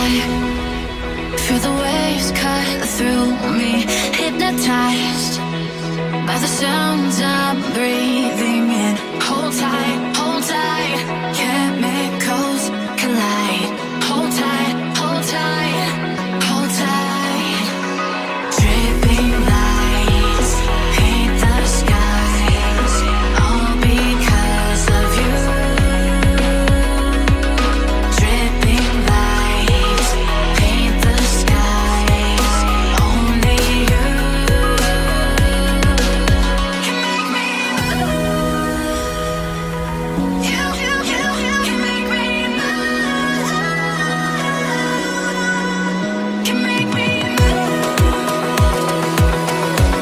Feel the waves cut through me, hypnotized by the sounds I'm breathing in. Hold tight, chemicals collide. Hold tight, hold tight, hold tight. Dripping lights paint the skies, all because of you. Dripping lights paint the skies, only you can make me move. You can make me move. Can make me move.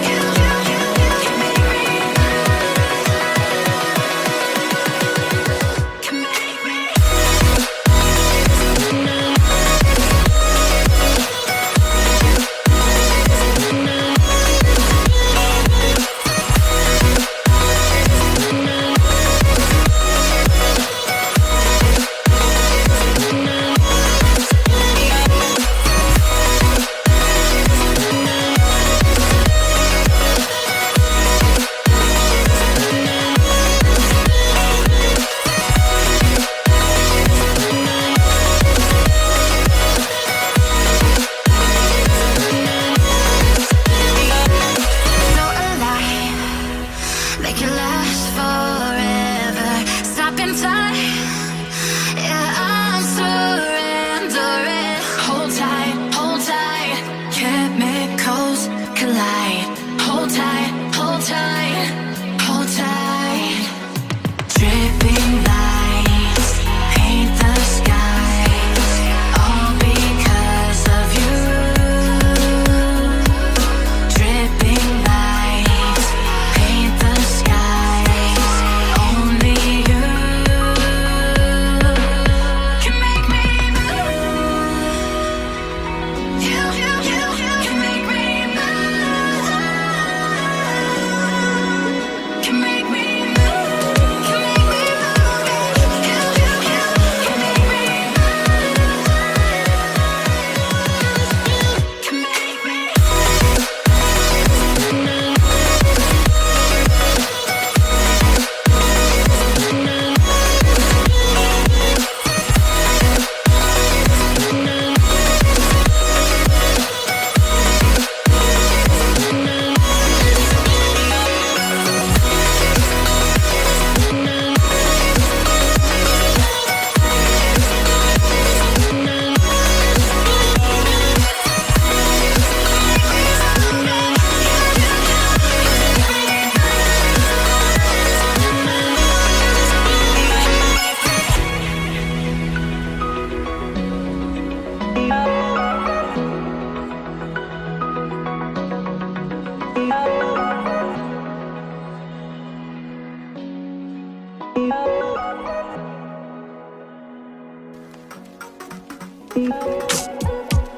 You can make me move. Can make me. So alive, make it last forever. Stop in time, yeah, I'm surrendering. Hold tight, chemicals collide. Hold tight, hold tight, hold tight. Dripping lights paint the skies, all because of you. Dripping lights paint the skies, only you can make me move. You can make me move. Can make me move. Can make me move. You can make me move. Can make me.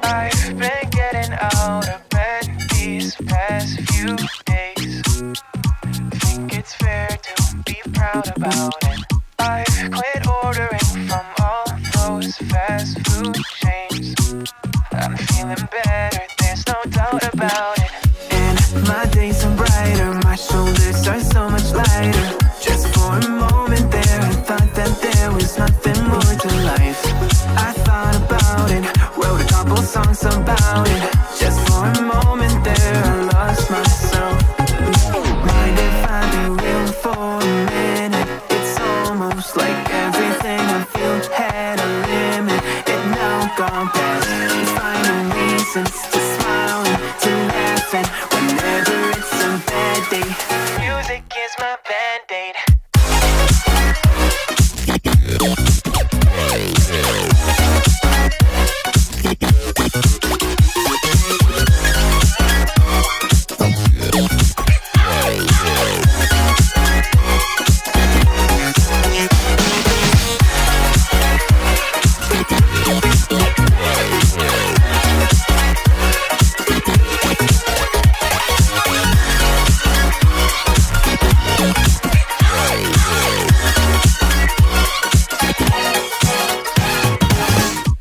I've been getting out of bed these past few days. Think it's fair to be proud about it. I've quit ordering from all those fast food chains. I'm feeling better, there's no doubt about it. And my days are brighter, my shoulders are so much lighter. Just for a moment there, I thought that there was nothing more to life. I thought about it, wrote a couple songs about it. Just for a moment there, I lost myself. Mind if I be real for a minute? It's almost like everything I feel had a limit. It now gone past, finding reasons to smile and to laugh. And whenever it's a bad day, music is my band-aid.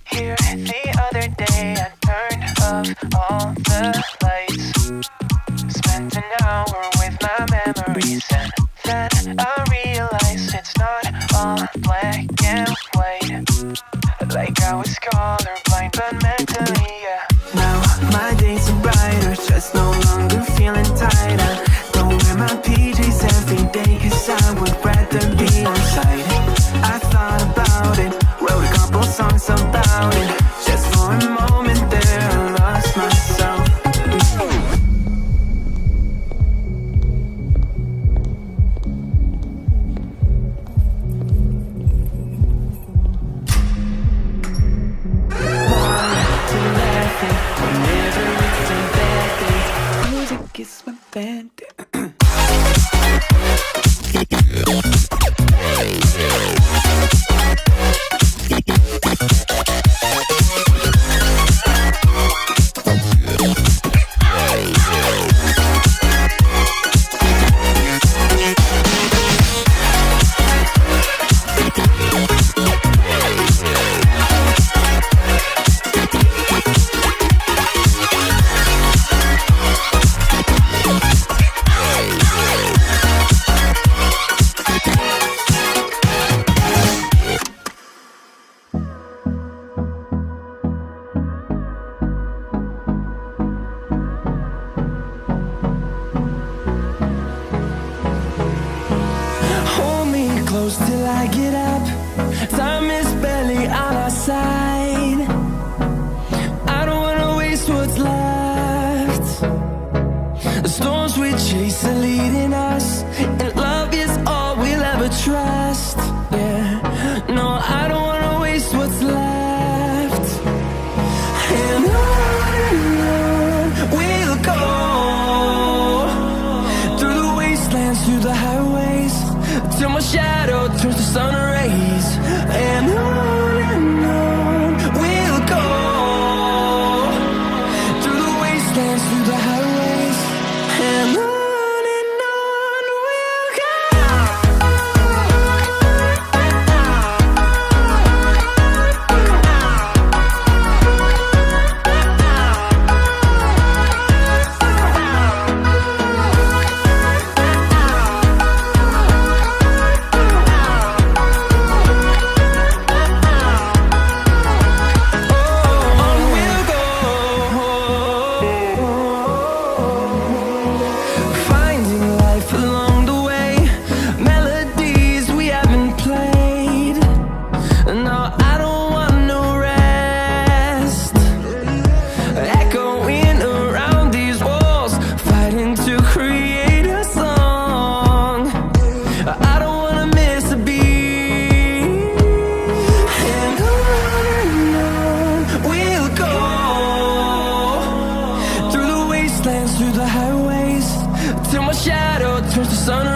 Here the other like I was colorblind, but mentally, yeah. Now my days are brighter, just no longer feeling tired. I don't wear my PJs every day, cause I would rather be on site. I thought about it, wrote a couple songs about it. Just for a moment there, I lost myself. Music is my band. Close till I get up. Time is barely on our side. I don't wanna waste what's left. The storms we chase are leading us, and love is all we'll ever trust. Yeah, no, I don't wanna waste what's left. And on we'll go, through the wastelands, through the highways, till my shadow turns to sun rays. And on we'll go, through the wastelands, through the highways. And on we'll go. Through the highways, till my shadow turns to sun